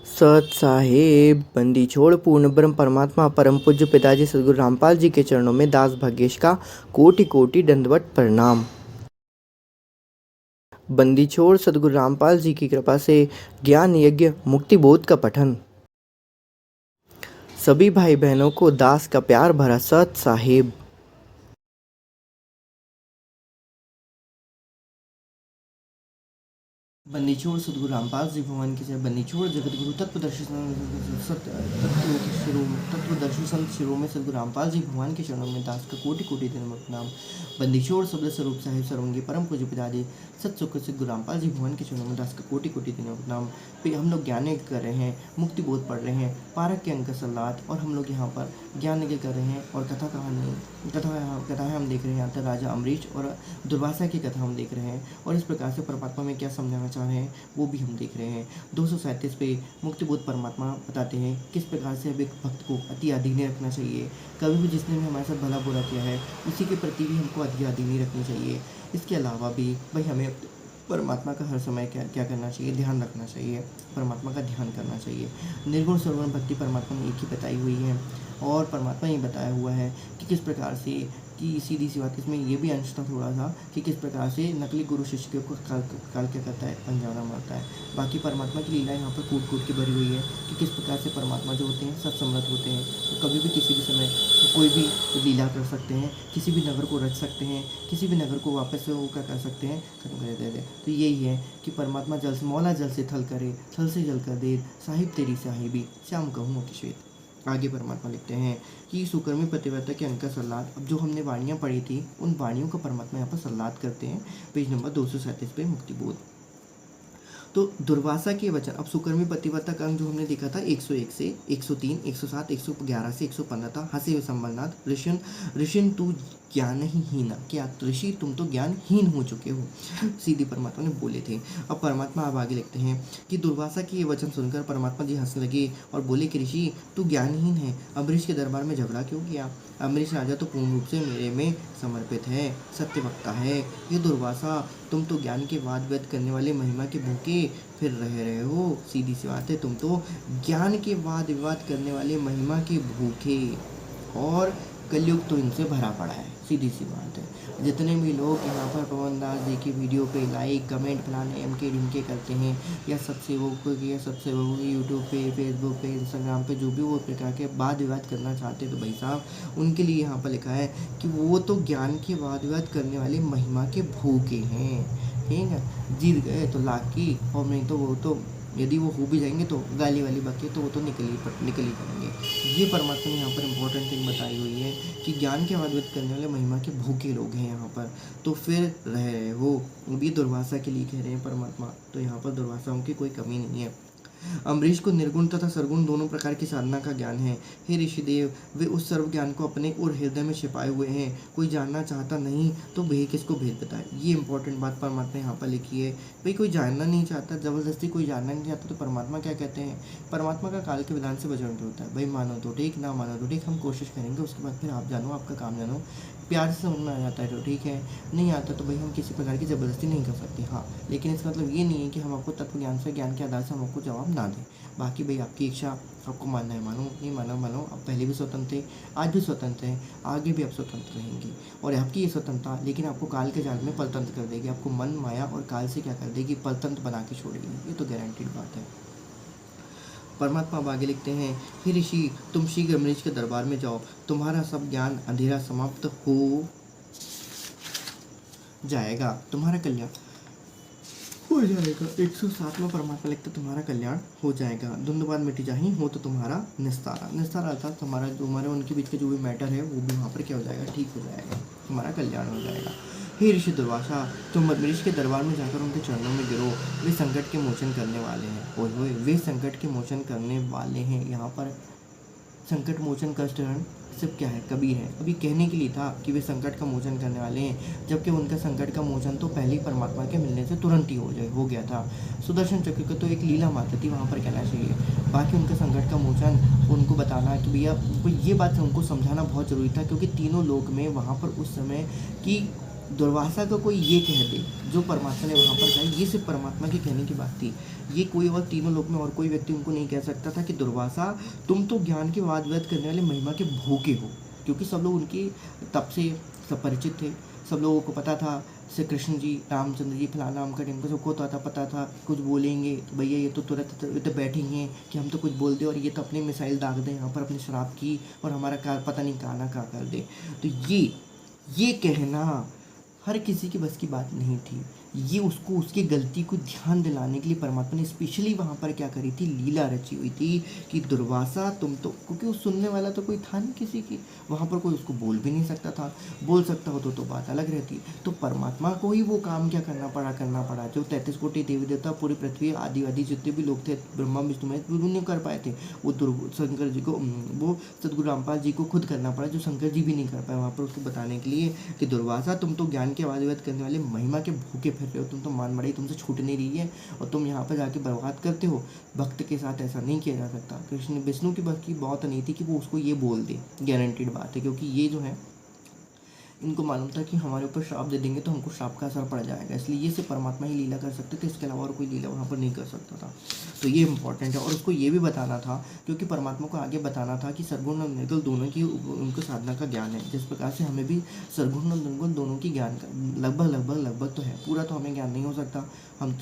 सत साहेब बंदी छोड़ पूर्ण ब्रह्म परमात्मा परम पूज्य पिताजी सदगुरु रामपाल जी के चरणों में दास भाग्येश का कोटि कोटि दंडवत प्रणाम। बंदी छोड़ सदगुरु रामपाल जी की कृपा से ज्ञान यज्ञ मुक्ति बोध का पठन। सभी भाई बहनों को दास का प्यार भरा सत साहेब। बंदी छोड़ सदगुरु रामपाल जी भगवान की जय। बंदी छोड़ जगत गुरु तत्वदर्शी संत शिरों में सदगुरु रामपाल जी भगवान के चरणों में दास का कोटि कोटि दंडवत प्रणाम। बंदी छोड़ शब्द स्वरूप साहिब सर्वंगी परम पूज्य पिताजी सत सुख सिद्ध गुरु रामपाल जी भगवान के चरणों में दास का कोटि कोटि दंडवत प्रणाम। हम लोग ज्ञान यज्ञ कर रहे हैं, मुक्ति बोध पढ़ रहे हैं, पारक के अंक सलात, और हम लोग यहाँ पर ज्ञान यज्ञ कर रहे हैं और कथाएं हम देख रहे हैं। यहाँ तक राजा अमरीश और दुर्वासा की कथा हम देख रहे हैं और इस प्रकार से परमात्मा में क्या समझाना चाह रहे हैं वो भी हम देख रहे हैं। 237 पे मुक्तिबोध परमात्मा बताते हैं किस प्रकार से अब एक भक्त को अति अधीन रखना चाहिए। कभी भी जिसने भी हमारे साथ भला बुरा किया है उसी के प्रति भी हमको अति अधीन रखनी चाहिए। इसके अलावा भी भाई हमें परमात्मा का हर समय क्या करना चाहिए, ध्यान रखना चाहिए, परमात्मा का ध्यान करना चाहिए। निर्गुण सर्वगुण भक्ति परमात्मा ने एक ही बताई हुई है और परमात्मा ये बताया हुआ है कि किस प्रकार से, कि सीधी सी बात इसमें ये भी अंश था थोड़ा सा कि किस प्रकार से नकली गुरु शिष्य को काल क्या करता है, पंजाना मारता है। बाकी परमात्मा की लीला यहाँ पर कूट के भरी हुई है कि किस प्रकार से परमात्मा जो होते हैं सत्सम्मत होते हैं, तो कभी भी किसी भी समय कोई भी लीला कर सकते हैं, किसी भी नगर को रच सकते हैं, किसी भी नगर को वापस से वो क्या कर सकते हैं, खत्म कर देते हैं। तो यही है कि परमात्मा जल से मौला जल से थल करे, थल से जल कर दे, साहिब तेरी साहिबी श्याम कहूँ कि श्वेत। आगे परमात्मा लिखते हैं कि सुकर्मी पतिव्रता के अंक का सल्लाद। अब जो हमने वाणियाँ पढ़ी थी उन वाणियों का परमात्मा यहाँ पर सल्लाद करते हैं। पेज नंबर 237 पे मुक्तिबोध। तो दुर्वासा के वचन, अब सुकर्मी पतिव्रता का अंक जो हमने देखा था 101 से 103, 107, 111 से 115 था। हंसे हुए संबंधात ऋषिन तू ज्ञान ही हीना, क्या ऋषि तुम तो ज्ञानहीन हो चुके हो, सीधी परमात्मा ने बोले थे। अब परमात्मा अब आगे लिखते हैं कि दुर्वासा के ये वचन सुनकर परमात्मा जी हंसने लगे और बोले कि ऋषि तू ज्ञानहीन है, अम्बरीश के दरबार में झगड़ा क्यों किया? अम्बरीश राजा तो पूर्ण रूप से मेरे में समर्पित है, सत्य वक्ता है। ये दुर्वासा तुम तो ज्ञान के वाद व्यर्थ करने वाले महिमा के भूखे फिर रहे हो। सीधी सी बात है, तुम तो ज्ञान के वाद विवाद करने वाले महिमा के भूखे, और कलयुग तो इनसे भरा पड़ा है। सीधी सी बात है। जितने भी लोग यहाँ पर पवन दास जी की वीडियो पे लाइक कमेंट फलाने एमके ढिमके करते हैं, या सत्सेवकों की यूट्यूब पे, फेसबुक पे, इंस्टाग्राम पे जो भी वो प्रकार के वाद विवाद करना चाहते हैं, तो भाई साहब उनके लिए यहाँ पर लिखा है कि वो तो ज्ञान के वाद विवाद करने वाले महिमा के भूखे हैं। ठीक है, जीत गए तो लाख की, और नहीं तो वो तो यदि वो हो भी जाएंगे तो गाली वाली बाकी तो वो तो निकल ही करेंगे। ये परमात्मा ने यहाँ पर इम्पोर्टेंट थिंग बताई हुई है कि ज्ञान के वाद विवाद करने वाले महिमा के भूखे लोग हैं यहाँ पर, तो फिर रह रहे हो। भी दुर्वासा के लिए कह रहे हैं परमात्मा, तो यहाँ पर दुर्वासाओं की कोई कमी नहीं है। अम्बरीश को निर्गुण तथा सर्वगुण दोनों प्रकार की साधना का ज्ञान है। हे ऋषिदेव, वे उस सर्व ज्ञान को अपने और हृदय में छिपाए हुए हैं, कोई जानना चाहता नहीं तो वे किसको भेद बताए। ये इंपॉर्टेंट बात परमात्मा यहाँ पर लिखी है। भाई कोई जानना नहीं चाहता, जबरदस्ती कोई जानना नहीं चाहता, तो परमात्मा क्या कहते हैं, परमात्मा का काल के विधान से वजन होता है। भाई मानो तो ठीक, ना मानो तो ठीक, हम कोशिश करेंगे, उसके बाद फिर आप जानो, आपका काम जानो। प्यार से समझ में आ जाता है तो ठीक है, नहीं आता तो भाई हम किसी प्रकार की ज़बरदस्ती नहीं कर सकते। हाँ, लेकिन इसका मतलब ये नहीं है कि हम आपको तत्व ज्ञान से, ज्ञान के आधार से हम आपको जवाब ना दें। बाकी भाई आपकी इच्छा, आपको मानना है मानो, नहीं मानो मानो। आप पहले भी स्वतंत्र थे, आज भी स्वतंत्र हैं, आगे भी आप स्वतंत्र रहेंगे। और आपकी ये स्वतंत्रता लेकिन आपको काल के जाल में परतंत्र कर देगी, आपको मन माया और काल से क्या कर देगी, परतंत्र बना के छोड़ेगी। ये तो गारंटीड बात है। परमात्मा अब आगे लिखते हैं, हे ऋषि तुम शीघ्र अम्बरीश के दरबार में जाओ, तुम्हारा सब ज्ञान अंधेरा समाप्त हो जाएगा, तुम्हारा कल्याण हो जाएगा। 107 में परमात्मा लिखते तुम्हारा कल्याण हो जाएगा, धुंधबाद मिट जाही हो तो तुम्हारा निस्तारा। निस्तारा अर्थात तुम्हारे उनके बीच का जो भी मैटर है वो भी वहाँ पर क्या हो जाएगा, ठीक हो जाएगा, तुम्हारा कल्याण हो जाएगा। हे ऋषि दुर्वासा, तुम अम्बरीश के दरबार में जाकर उनके चरणों में गिरो, वे संकट के मोचन करने वाले हैं। ओए वे संकट के मोचन करने वाले हैं। यहाँ पर संकट मोचन कष्ट हरण सब क्या है, कबीर है। अभी कहने के लिए था कि वे संकट का मोचन करने वाले हैं, जबकि उनका संकट का मोचन तो पहले ही परमात्मा के मिलने से तुरंत ही हो गया था। सुदर्शन चक्र का तो एक लीला मात्र थी, वहाँ पर कहना चाहिए। बाकी उनका संकट का मोचन उनको बताना कि भैया ये बात उनको समझाना बहुत ज़रूरी था, क्योंकि तीनों लोक में वहाँ पर उस समय की दुर्वासा को कोई ये कह दे जो परमात्मा ने वहाँ पर कहा, ये सिर्फ परमात्मा के कहने की बात थी। ये कोई और तीनों लोक में और कोई व्यक्ति उनको नहीं कह सकता था कि दुर्वासा तुम तो ज्ञान की वाद व्यक्त करने वाले महिमा के भूखे हो, क्योंकि सब लोग उनकी तप से सब परिचित थे। सब लोगों को पता था श्री कृष्ण जी, रामचंद्र जी, फलाना नाम का टिमको सबको पता था कुछ बोलेंगे तो भैया ये तो तुरंत तो बैठेंगे कि हम तो कुछ बोल दे और ये तो अपनी मिसाइल दाग दें यहाँ पर अपने शराब की और हमारा कार पता नहीं कहाँ ना कहाँ कर दे। तो ये कहना हर किसी की बस की बात नहीं थी। ये उसको उसकी गलती को ध्यान दिलाने के लिए परमात्मा ने स्पेशली वहाँ पर क्या करी थी, लीला रची हुई थी कि दुर्वासा तुम तो, क्योंकि वो सुनने वाला तो कोई था नहीं किसी की, वहाँ पर कोई उसको बोल भी नहीं सकता था। बोल सकता हो तो बात अलग रहती। तो परमात्मा को ही वो काम क्या करना पड़ा जो 33 कोटि देवी देवता पूरी पृथ्वी आदि जितने भी लोग थे, ब्रह्मा विष्णु महेश, वो नहीं कर पाए थे। वो शंकर जी को, वो सदगुरु रामपाल जी को खुद करना पड़ा, जो शंकर जी भी नहीं कर पाए वहाँ पर उसको बताने के लिए कि दुर्वासा तुम तो ज्ञान के वाद व्यक्त करने वाले महिमा के भूखे फिर रहे हो, तुम तो मान मड़ाई तुमसे छूट नहीं रही है और तुम यहाँ पर जाके बर्बाद करते हो। भक्त के साथ ऐसा नहीं किया जा सकता। कृष्ण विष्णु की भक्त की बहुत नहीं थी कि वो उसको ये बोल दे, गारंटीड बात है, क्योंकि ये जो है इनको मालूम था कि हमारे ऊपर श्राप दे देंगे तो हमको श्राप का असर पड़ जाएगा, इसलिए ये सिर्फ परमात्मा ही लीला कर सकते थे, इसके अलावा और कोई लीला वहाँ पर नहीं कर सकता था। तो ये इंपॉर्टेंट है। और उसको ये भी बताना था, क्योंकि परमात्मा को आगे बताना था कि सरगुण और निर्गुण दोनों की उनको साधना का ज्ञान है। जिस प्रकार से हमें भी सरगुण और निर्गुण दोनों की ज्ञान का लगभग तो है, पूरा तो हमें ज्ञान नहीं हो सकता, हम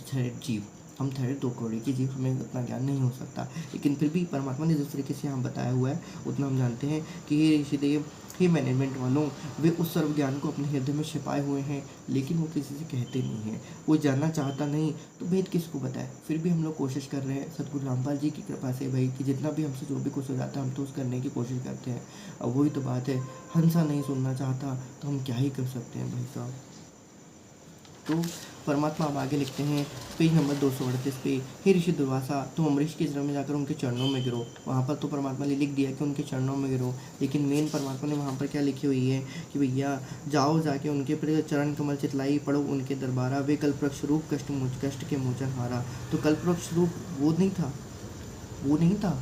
हम ठहरे 2 करोड़ के जीव, हमें उतना ज्ञान नहीं हो सकता। लेकिन फिर भी परमात्मा ने जिस तरीके से हम बताया हुआ है उतना हम जानते हैं कि हे ऋषिदेव, हे मैनेजमेंट वालों, वे उस सर्व ज्ञान को अपने हृदय में छिपाए हुए हैं, लेकिन वो किसी से कहते नहीं हैं। वो जानना चाहता नहीं तो भेद किसको बताए। फिर भी हम लोग कोशिश कर रहे हैं सतगुरु रामपाल जी की कृपा से भाई, कि जितना भी हमसे जो भी कुछ हो जाता है हम तो उस करने की कोशिश करते हैं। अब वही तो बात है, हंसा नहीं सुनना चाहता तो हम क्या ही कर सकते हैं भाई साहब। तो परमात्मा अब आगे लिखते हैं पेज नंबर 238 पे, हे ऋषि दुर्वासा, तुम अमरीश के जन्म में जाकर उनके चरणों में गिरो। वहाँ पर तो परमात्मा ने लिख दिया कि उनके चरणों में गिरो, लेकिन मेन परमात्मा ने वहाँ पर क्या लिखी हुई है कि भैया जाओ जाके उनके पर चरण कमल चितलाई पढ़ो उनके दरबारा, वे कल्पवृक्ष रूप कष्ट के मोचन हारा। तो कल्पवृक्ष रूप वो नहीं था।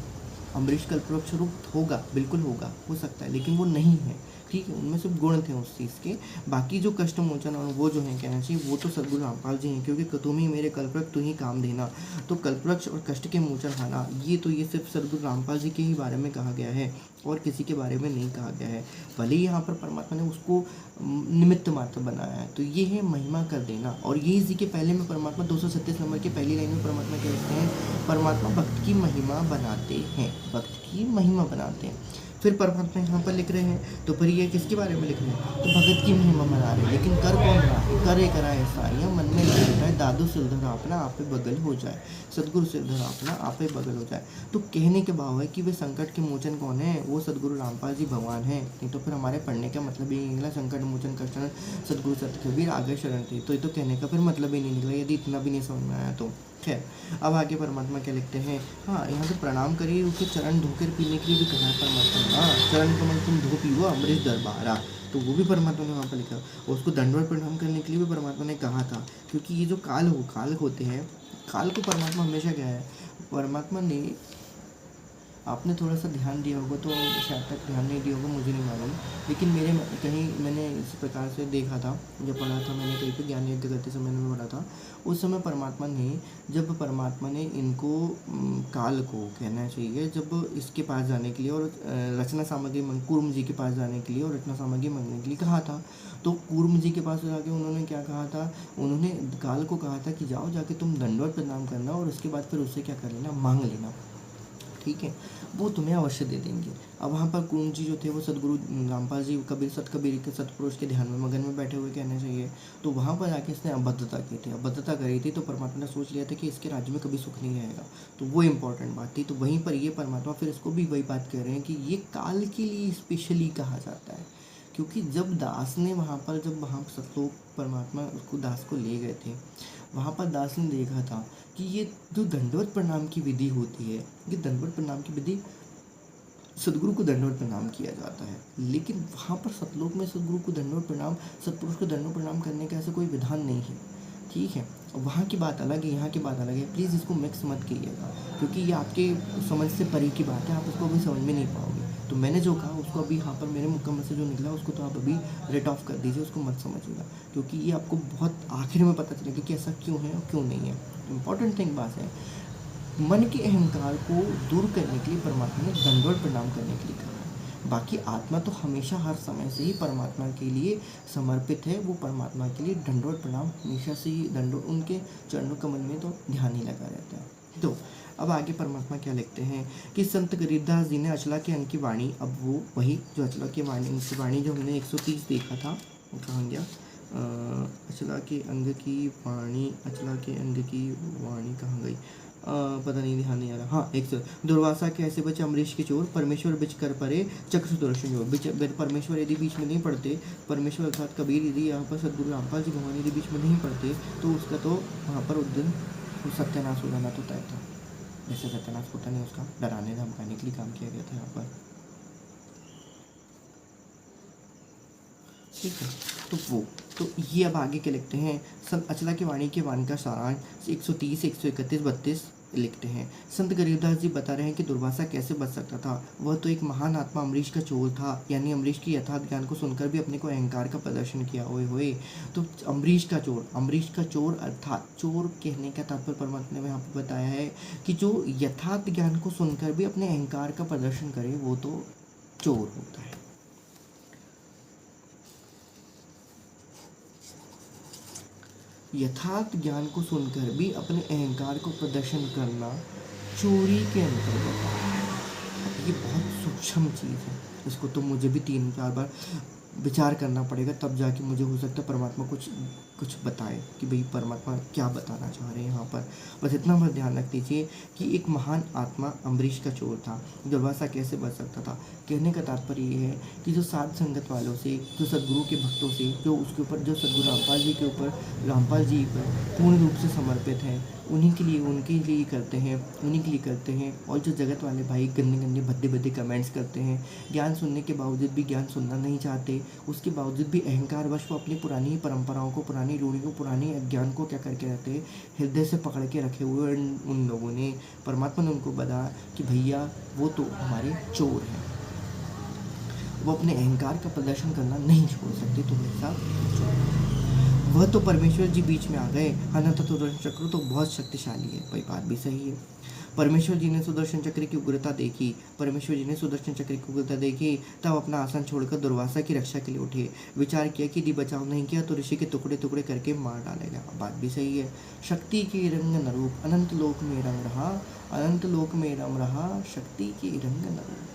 अमरीश कल्पवृक्ष रूप होगा, बिल्कुल होगा, हो सकता है, लेकिन वो नहीं है। ठीक है, उनमें सिर्फ गुण थे उस चीज़ के, बाकी जो कष्ट मोचन और वो जो है कहना चाहिए वो तो सदगुरु रामपाल जी हैं, क्योंकि तुम ही मेरे कल्पवृक्ष, तू ही काम देना। तो कल्पवृक्ष और कष्ट के मोचन हारा, ये सिर्फ सदगुरु रामपाल जी के ही बारे में कहा गया है और किसी के बारे में नहीं कहा गया है। भले ही यहाँ पर परमात्मा ने उसको निमित्त मात्र बनाया है। तो ये है महिमा कर देना। और यही इसी के पहले में परमात्मा 237 नंबर की पहली लाइन में परमात्मा कहते हैं, परमात्मा भक्त की महिमा बनाते हैं, भक्त की महिमा बनाते हैं। फिर परमात्मा यहाँ पर लिख रहे हैं, तो फिर ये किसके बारे में लिख रहे हैं, तो भगत की महिमा बना रहे हैं। लेकिन कर कौन रहा है, करे करा ऐसा या मन में लग रहा है, दादू सिरधर अपना आप पे बगल हो जाए, सदगुरु सिरधर अपना आप पे बगल हो जाए। तो कहने के भाव है कि वे संकट के मोचन कौन है, वो सदगुरु रामपाल जी भगवान हैं। नहीं तो फिर हमारे पढ़ने का मतलब ही नहीं निकला, संकट मोचन का शरण सदगुरु सतकबीर आगे शरण थे। तो ये तो कहने का फिर मतलब ही नहीं निकला, यदि इतना भी नहीं समझ में आया तो। खैर, अब आगे परमात्मा क्या लिखते हैं, हाँ यहाँ पे प्रणाम करिए, उसके चरण धोकर पीने के लिए भी कहा है परमात्मा। हाँ, चरण कमल तुम धो पीवो अमृत दरबारा, तो वो भी परमात्मा ने वहाँ पर लिखा। और उसको दंडवत प्रणाम करने के लिए भी परमात्मा ने कहा था, क्योंकि ये जो काल होते हैं, काल को परमात्मा हमेशा क्या है, परमात्मा ने, आपने थोड़ा सा ध्यान दिया होगा तो शायद तक ध्यान नहीं दिया होगा, मुझे नहीं मालूम, लेकिन मैंने इस प्रकार से देखा था, जब पढ़ा था मैंने कहीं पे ज्ञान यज्ञ करते समय में पढ़ा था, उस समय जब परमात्मा ने इनको काल को कहना चाहिए, जब इसके पास जाने के लिए और रचना सामग्री कूर्म जी के पास जाने के लिए और रचना सामग्री मांगने के लिए कहा था, तो कूर्म जी के पास जाके उन्होंने क्या कहा था, उन्होंने काल को कहा था कि जाओ जाके तुम दंडवत प्रणाम करना और उसके बाद फिर उससे क्या कर लेना, मांग लेना, ठीक है, वो तुम्हें अवश्य दे देंगे। अब वहाँ पर कूर्म जी जो थे वो सदगुरु रामपाल जी कबीर के सतपुरुष के ध्यान में मगन में बैठे हुए कहना चाहिए। तो वहाँ पर जाके इसने अबद्धता करी थी, तो परमात्मा ने सोच लिया था कि इसके राज्य में कभी सुख नहीं रहेगा। तो वो इंपॉर्टेंट बात थी। तो वहीं पर ये परमात्मा फिर इसको भी वही बात कह रहे हैं कि ये काल के लिए स्पेशली कहा जाता है, क्योंकि जब दास ने वहाँ सतलोक परमात्मा उसको दास को ले गए थे, वहाँ पर दास ने देखा था कि ये जो दंडवत प्रणाम की विधि होती है, ये दंडवत प्रणाम की विधि सदगुरु को दंडवत प्रणाम किया जाता है, लेकिन वहाँ पर सतलोक में सदगुरु को दंडवत प्रणाम, सतपुरुष को दंडवत प्रणाम करने का ऐसा कोई विधान नहीं है, ठीक है। वहाँ की बात अलग है, यहाँ की बात अलग है। प्लीज़ इसको मिक्स मत कीजिएगा, क्योंकि ये आपके समझ से परे की बात है, आप उसको भी समझ में नहीं पाओगे। तो मैंने जो कहा उसको अभी यहाँ पर मेरे मुकम्मल से जो निकला उसको तो आप अभी रेट ऑफ कर दीजिए, उसको मत समझिएगा, क्योंकि ये आपको बहुत आखिर में पता चलेगा कि ऐसा क्यों है और क्यों नहीं है। इम्पॉर्टेंट थिंग बात है, मन के अहंकार को दूर करने के लिए परमात्मा ने दंडवत प्रणाम करने के लिए कहा है। बाकी आत्मा तो हमेशा हर समय से ही परमात्मा के लिए समर्पित है, वो परमात्मा के लिए दंडवत प्रणाम हमेशा से ही दंडवत, उनके चरणों कमल में तो ध्यान ही लगा रहता है। तो अब आगे परमात्मा क्या लिखते हैं कि संत गरीबदास जी ने अचला के अंग की वाणी, अब वो वही जो अचला की वाणी जो हमने 130 देखा था वो कहाँ गया, अचला के अंग की वाणी, अचला के अंग की वाणी कहाँ गई, पता नहीं, ध्यान नहीं आ रहा। हाँ, एक दुर्वासा के ऐसे बचे अमरीश के चोर, परमेश्वर बिच कर परे चक्र सुदर्शन जोर। परमेश्वर यदि बीच में नहीं पढ़ते, परमेश्वर अर्थात कबीर यदि यहाँ पर सदगुरु रामपाल जी भगवान यदि बीच में नहीं पढ़ते तो उसका तो वहाँ पर उस दिन सत्यानाश हो जाना तो तय था। वैसे सत्यानाश होता नहीं, उसका डराने धमकाने के लिए काम किया गया था यहाँ पर, ठीक है। तो वो तो ये अब आगे के लिखते हैं, संत अचला की वाणी के वाण का सारांश 130, 131, 32 लिखते हैं। संत गरीबदास जी बता रहे हैं कि दुर्वासा कैसे बच सकता था। वह तो एक महान आत्मा अमरीश का चोर था, यानी अमरीश की यथार्थ ज्ञान को सुनकर भी अपने को अहंकार का प्रदर्शन किया। ओए होए, तो अमरीश का चोर अर्थात चोर कहने का तात्पर्य परमात्मा ने यहाँ पर बताया है कि जो यथार्थ ज्ञान को सुनकर भी अपने अहंकार का प्रदर्शन करे वो तो चोर होता है। यथार्थ ज्ञान को सुनकर भी अपने अहंकार को प्रदर्शन करना चोरी के अंतर्गत है। ये बहुत सूक्ष्म चीज़ है, इसको तो मुझे भी 3-4 बार विचार करना पड़ेगा, तब जाके मुझे हो सकता है परमात्मा कुछ बताए कि भाई परमात्मा क्या बताना चाह रहे हैं यहाँ पर। बस इतना बस ध्यान रख दीजिए कि एक महान आत्मा अमरीश का चोर था, दुर्वासा कैसे बच सकता था। कहने का तात्पर्य ये है कि जो साध संगत वालों से, जो सदगुरु के भक्तों से, जो उसके ऊपर, जो सदगुरु रामपाल जी के ऊपर, रामपाल जी पर पूर्ण रूप से समर्पित हैं, उन्हीं के लिए करते हैं। और जो जगत वाले भाई गंदे भद्दे कमेंट्स करते हैं, ज्ञान सुनने के बावजूद भी ज्ञान सुनना नहीं चाहते, उसके बावजूद भी अहंकारवश वो अपनी पुरानी परंपराओं को, पुरानी रूढ़ी को, पुरानी अज्ञान को क्या करके रहते हैं, हृदय से पकड़ के रखे हुए उन लोगों ने, परमात्मा ने उनको बताया कि भैया वो तो हमारे चोर हैं, वो अपने अहंकार का प्रदर्शन करना नहीं छोड़ सकते, तो मेरे साथ चोर। वह तो परमेश्वर जी बीच में आ गए, अनंत सुदर्शन चक्र तो बहुत शक्तिशाली है, भाई बात भी सही है। परमेश्वर जी ने सुदर्शन चक्र की उग्रता देखी, तब अपना आसन छोड़कर दुर्वासा की रक्षा के लिए उठे। विचार किया कि यदि बचाव नहीं किया तो ऋषि के टुकड़े टुकड़े करके मार डालेगा। बात भी सही है। शक्ति के रंग न रूप अनंत लोक में रम रहा, शक्ति के रंग न रूप।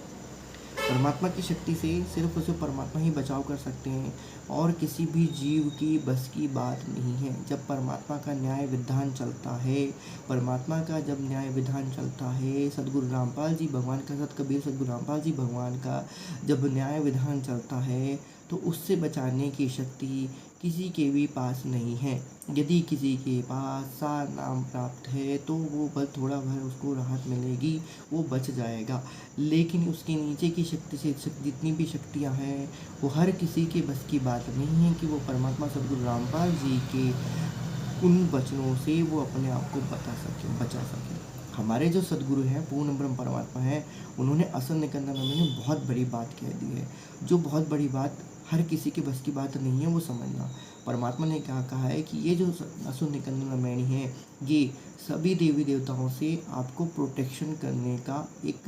परमात्मा की शक्ति से सिर्फ उसे परमात्मा ही बचाव कर सकते हैं, और किसी भी जीव की बस की बात नहीं है। जब परमात्मा का न्याय विधान चलता है, सदगुरु रामपाल जी भगवान का, सत कबीर सदगुरु रामपाल जी भगवान का जब न्याय विधान चलता है तो उससे बचाने की शक्ति किसी के भी पास नहीं है। यदि किसी के पास सार नाम प्राप्त है तो वो बस थोड़ा भर उसको राहत मिलेगी, वो बच जाएगा। लेकिन उसके नीचे की शक्ति से जितनी भी शक्तियाँ हैं वो हर किसी के बस की बात नहीं है कि वो परमात्मा सदगुरु रामपाल जी के उन वचनों से वो अपने आप को बचा सके। हमारे जो सदगुरु हैं, पूर्ण ब्रह्म परमात्मा हैं, उन्होंने असल निकंदन में बहुत बड़ी बात कह दी है, जो बहुत बड़ी बात हर किसी के बस की बात नहीं है वो समझना। परमात्मा ने क्या कहा है कि ये जो असुर निकंदन मैणी है, ये सभी देवी देवताओं से आपको प्रोटेक्शन करने का एक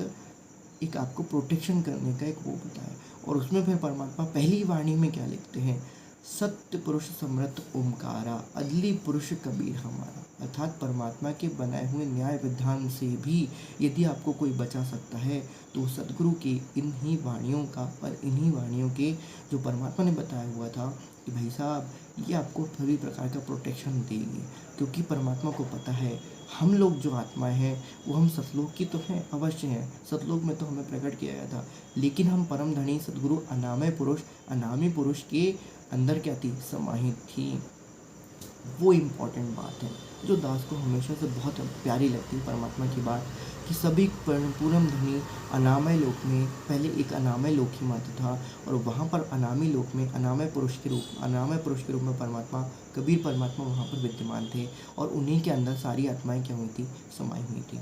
वो बताया। और उसमें फिर परमात्मा पहली वाणी में क्या लिखते हैं, सत्य पुरुष समृत ओमकारा, अदली पुरुष कबीर हमारा। अर्थात परमात्मा के बनाए हुए न्याय विधान से भी यदि आपको कोई बचा सकता है तो सदगुरु की इन्हीं वाणियों का, और इन्हीं वाणियों के जो परमात्मा ने बताया हुआ था कि भाई साहब ये आपको सभी प्रकार का प्रोटेक्शन देंगे। क्योंकि परमात्मा को पता है हम लोग जो आत्माएं हैं वो हम सतलोक की तो हैं, अवश्य हैं, सतलोक में तो हमें प्रकट किया गया था, लेकिन हम परम धनी सदगुरु अनामी पुरुष के अंदर क्या थी, समाहित थी। वो इम्पॉर्टेंट बात है जो दास को हमेशा से बहुत प्यारी लगती है परमात्मा की बात, कि सभी पूर्ण धनी अनामय लोक में पहले एक अनामय लोक ही मात्र था, और वहाँ पर अनामी लोक में अनामय पुरुष के रूप में परमात्मा कबीर परमात्मा वहाँ पर विद्यमान थे, और उन्हीं के अंदर सारी आत्माएं क्या हुई थी, समाई हुई थी।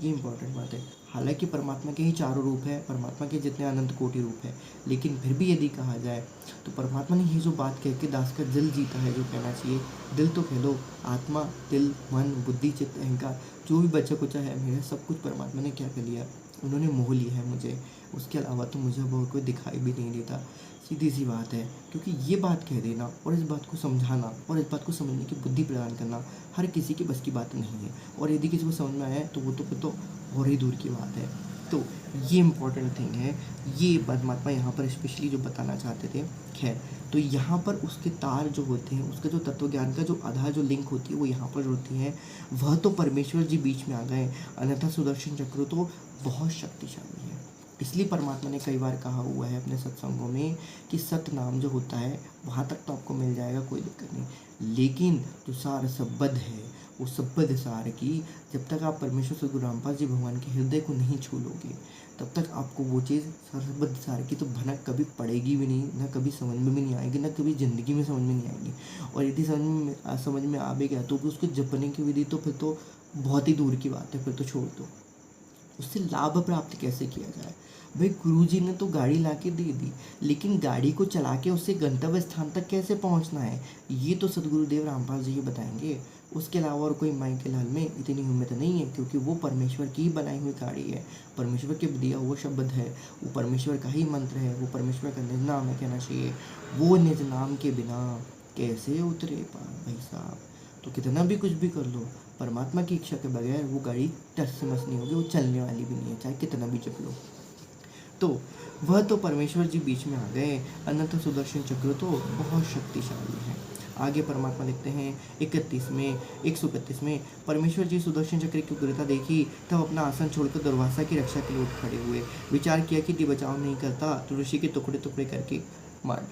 ये इंपॉर्टेंट बात है। हालांकि परमात्मा के ही चारों रूप है, परमात्मा के जितने अनंत कोटि रूप है, लेकिन फिर भी यदि कहा जाए तो परमात्मा ने ये जो बात कह के दास का दिल जीता है, जो कहना चाहिए, दिल तो कह लो, आत्मा, दिल, मन, बुद्धि, चित्त, अहंकार, जो भी बचा कुचा है मेरा, सब कुछ परमात्मा ने क्या कर लिया, उन्होंने मोह लिया है मुझे। उसके अलावा तो मुझे वो कोई दिखाई भी नहीं देता। सीधी सी बात है, क्योंकि ये बात कह देना और इस बात को समझाना और इस बात को समझने की बुद्धि प्रदान करना हर किसी के बस की बात नहीं है, और यदि किसी को समझ में आया तो वो तो फिर तो और ही दूर की बात है। तो ये इम्पोर्टेंट थिंग है, ये परमात्मा यहाँ पर स्पेशली जो बताना चाहते थे। खैर, तो यहाँ पर उसके तार जो होते हैं, उसका जो तत्व ज्ञान का जो आधार जो लिंक होती है वो यहाँ पर होती है, वह तो परमेश्वर जी बीच में आ गए, अन्यथा सुदर्शन चक्र तो बहुत शक्तिशाली है। इसलिए परमात्मा ने कई बार कहा हुआ है अपने सत्संगों में कि सत्य नाम जो होता है वहाँ तक तो आपको मिल जाएगा, कोई दिक्कत नहीं, लेकिन जो सार सबद्ध है, वो सबद्ध सार की, जब तक आप परमेश्वर श्री गुरु रामपाल जी भगवान के हृदय को नहीं छू लोगे, तब तक आपको वो चीज़ सबद्ध सार की तो भनक कभी पड़ेगी भी नहीं, ना कभी समझ में भी नहीं आएगी, ना कभी ज़िंदगी में समझ में नहीं आएगी। और यदि समझ में आ भी गया तो उसको जपने की विधि तो फिर तो बहुत ही दूर की बात है, फिर तो छोड़ दो। उससे लाभ प्राप्त कैसे किया जाए? भाई गुरुजी ने तो गाड़ी ला के दे दी, लेकिन गाड़ी को चला के उससे गंतव्य स्थान तक कैसे पहुंचना है, ये तो सदगुरुदेव रामपाल जी ही बताएंगे। उसके अलावा और कोई माई के लाल में इतनी हिम्मत नहीं है, क्योंकि वो परमेश्वर की ही बनाई हुई गाड़ी है, परमेश्वर के दिया हुआ शब्द है, वो परमेश्वर का ही मंत्र है, वो परमेश्वर का निज नाम है, कहना चाहिए, वो निज नाम के बिना कैसे उतरे पार भाई साहब। तो कितना भी कुछ भी कर लो, परमात्मा की इच्छा के बगैर वो गाड़ी टस से मस नहीं होगी, वो चलने वाली भी नहीं है, चाहे कितना भी जप लो। तो वह तो परमेश्वर जी बीच में आ गए, अनंत सुदर्शन चक्र तो बहुत शक्तिशाली है। आगे परमात्मा लिखते हैं 131 में, परमेश्वर जी सुदर्शन चक्र की उग्रता देखी, तब अपना आसन छोड़कर दुर्वासा की रक्षा के लिए उठ खड़े हुए, विचार किया कि यदि बचाव नहीं करता तो ऋषि के टुकड़े टुकड़े करके मार।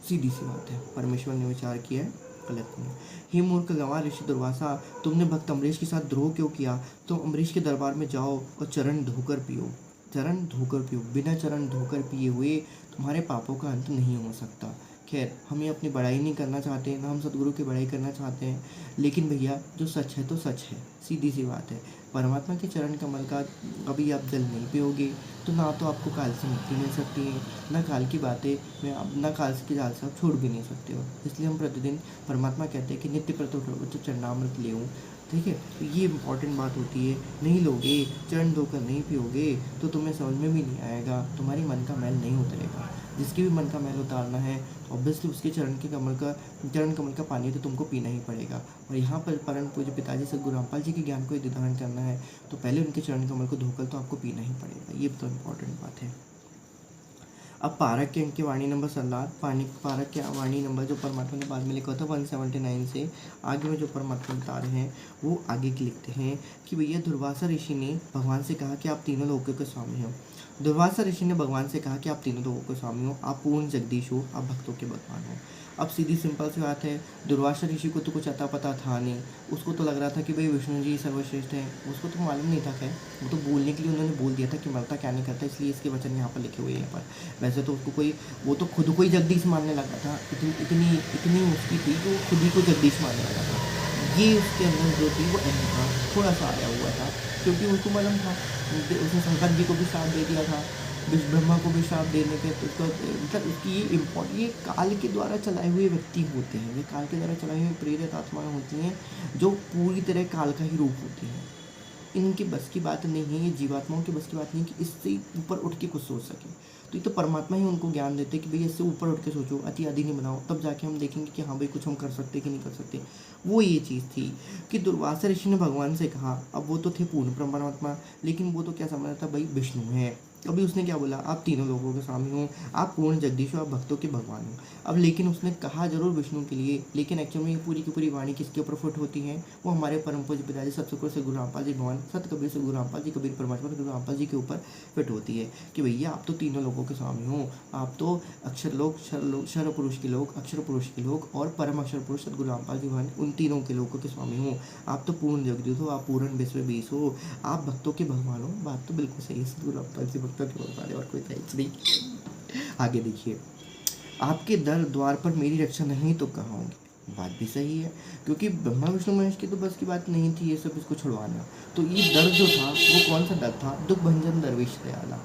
सीधी सी बात है, परमेश्वर ने विचार किया है, गलत नहीं। हे मूर्ख गंवार ऋषि दुर्वासा, तुमने भक्त अम्बरीश के साथ द्रोह क्यों किया? तुम अम्बरीश के दरबार में जाओ और चरण धोकर पियो, बिना चरण धोकर पिए हुए तुम्हारे पापों का अंत नहीं हो सकता। खैर, हम ये अपनी बड़ाई नहीं करना चाहते, ना हम सदगुरु की बड़ाई करना चाहते हैं, लेकिन भैया जो सच है तो सच है, सीधी सी बात है। परमात्मा के चरण कमल का कभी आप जल नहीं पियोगे तो ना तो आपको काल से मुक्ति मिल सकती है, ना काल की बातें में आप, ना काल की जाल से आप छोड़ भी नहीं सकते हो। इसलिए हम प्रतिदिन, परमात्मा कहते हैं कि नित्य प्रतो चरणामृत ले, ठीक है। तो ये इंपॉर्टेंट बात होती है, नहीं लोगे, चरण धोकर नहीं पियोगे तो तुम्हें समझ में भी नहीं आएगा, तुम्हारी मन का मैल नहीं उतरेगा। जिसके भी मन का मैल उतारना है तो ऑब्वियसली उसके चरण कमल का पानी तो तुमको पीना ही पड़ेगा। और यहाँ पर परम पूज्य पिताजी सद्गुरु रामपाल जी के ज्ञान को यदि धारण करना है तो पहले उनके चरण कमल को धोकर तो आपको पीना ही पड़ेगा, ये तो इम्पोर्टेंट बात है। अब पारक के अंक की वाणी नंबर पारक के वाणी नंबर जो परमात्मा ने बाद में लिखा था 179 से आगे में जो परमात्मा बता रहे हैं वो आगे की लिखते हैं कि भैया दुर्वासा ऋषि ने भगवान से कहा कि आप तीनों लोगों के स्वामी हो। दुर्वासा ऋषि ने भगवान से कहा कि आप तीनों लोगों के स्वामी हो, आप पूर्ण जगदीश हो, आप भक्तों के भगवान हो। अब सीधी सिंपल सी बात है, दुर्वासा ऋषि को तो कुछ अता पता था नहीं, उसको तो लग रहा था कि भाई विष्णु जी सर्वश्रेष्ठ हैं, उसको तो मालूम नहीं था। खैर, वो तो बोलने के लिए उन्होंने बोल दिया था कि मरता क्या नहीं करता, इसलिए इसके वचन यहाँ पर लिखे हुए हैं। पर वैसे तो उसको वो तो खुद को ही जगदीश मानने लगा था, इतनी उसकी थी कि वो खुद ही को जगदीश मानने लगा था। ये उसके अंदर जो थी वो अहंकार थोड़ा सा आया हुआ था, क्योंकि उनको मालूम था, उसने शंकर जी को भी साथ दे दिया था, ब्रह्मा को भी श्राप देने के, तो मतलब उसकी ये काल के द्वारा चलाए हुए व्यक्ति होते हैं, ये काल के द्वारा चलाए हुए प्रेरित आत्माएं होती हैं जो पूरी तरह काल का ही रूप होती हैं। इनकी बस की बात नहीं है, ये जीवात्माओं की बस की बात नहीं कि इससे ऊपर उठ के कुछ सोच सके। तो ये तो परमात्मा ही उनको ज्ञान देते कि भैया इससे ऊपर उठ के सोचो, अति आदि नहीं बनाओ, तब जाके हम देखेंगे कि हाँ भाई कुछ हम कर सकते कि नहीं कर सकते। वो ये चीज़ थी कि दुर्वासा ऋषि ने भगवान से कहा, अब वो तो थे पूर्ण परमात्मा, लेकिन वो तो क्या समझ रहा था, भाई विष्णु है। अभी उसने क्या बोला, आप तीनों लोगों के स्वामी हो, आप पूर्ण जगदीश हो, आप भक्तों के भगवान हो। अब लेकिन उसने कहा जरूर विष्णु के लिए, लेकिन एक्चुअल में ये पूरी की पूरी वाणी किसके ऊपर फिट होती है, वो हमारे परम पूज्य पिताजी सतसुखदेव से गुरु रामपाल जी भगवान सत कबीर से गुरु रामपाल जी कबीर परमात्मा गुरु रामपाल जी के ऊपर फिट होती है कि भैया आप तो तीनों लोगों लोकों के स्वामी हो। आप तो अक्षर लोक, क्षर पुरुष के लोक, अक्षर पुरुष के लोक और परम अक्षर पुरुष सद्गुरु रामपाल जी भगवान, उन तीनों के लोकों के स्वामी हो। आप तो पूर्ण जगदूत हो, आप पूर्ण विश्व बीस हो, आप भक्तों के भगवान हो। बात तो बिल्कुल सही है, सद्गुरु रामपाल जी भक्तों के भगवान है और कोई सही नहीं। आगे देखिए, आपके दर द्वार पर मेरी रक्षा नहीं तो कहाँ होगी। बात भी सही है, क्योंकि ब्रह्मा विष्णु महेश की तो बस की बात नहीं थी ये सब इसको छुड़वाना। तो ये दर जो था वो कौन सा दर था? दुख भंजन दरवेश दयाला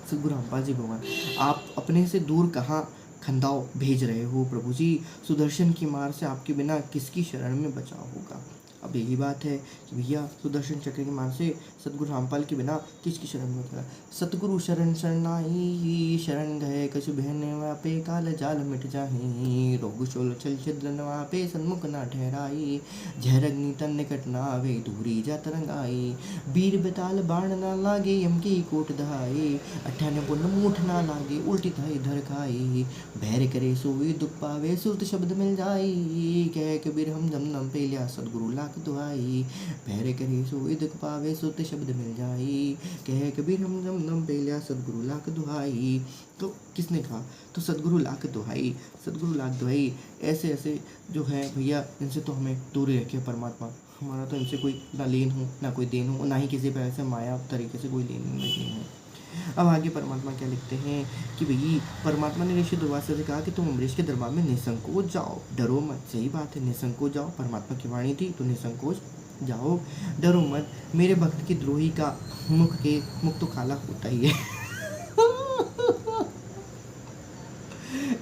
सद्गुरु रामपाल जी भगवान। आप अपने से दूर कहाँ खंदाव भेज रहे हो प्रभु जी? सुदर्शन की मार से आपके बिना किसकी शरण में बचाव होगा? अब यही बात है कि भैया सुदर्शन चक्र की मार से सद्गुरु रामपाल के बिना किसकी शरण में होगा? सतगुरु शरण शरणाई, शरण गए कछु बहने वापे, काल जाल मिट जाहि, रोग शोल छल छिद्र न वापे, सन्मुख ना ठहराई, जहर अग्नि तन निकट ना आवे, दूरी जा तरंग आई, वीर बेताल बाण ना लागे, यम की कोट दहाए, अठाने पुन मूठ ना लागे, उल्टी थाई धर खाई, भैर करे सोई दुख पावे, सुरत शब्द मिल जाई, कह कबीर हम जम नम पे लिया सदगुरु लाख दुआई, भैर करे सोई दुख पावे, सुरत शब्द मिल जाई, कह कबीर हम जम नम पे लिया सदगुरु लाख दुआई। तो किसने कहा? तो सदगुरु लाख दुआई, सदगुरु लाख दुआई। ऐसे ऐसे जो है भैया, इनसे तो हमें दूर ही रखे परमात्मा। हमारा तो इनसे कोई ना लेन हो ना कोई देन हो, ना ही किसी प्रकार से माया तरीके से कोई लेन नहीं है। अब आगे परमात्मा क्या लिखते हैं कि भाई परमात्मा ने ऋषि दुर्वासा से कहा कि तुम अम्बरीश के दरबार में निसंकोच जाओ, डरो मत। सही बात है, निसंकोच जाओ, परमात्मा की वाणी थी तो निसंकोच जाओ, डरो मत। मेरे भक्त की द्रोही का मुख तो काला होता ही है।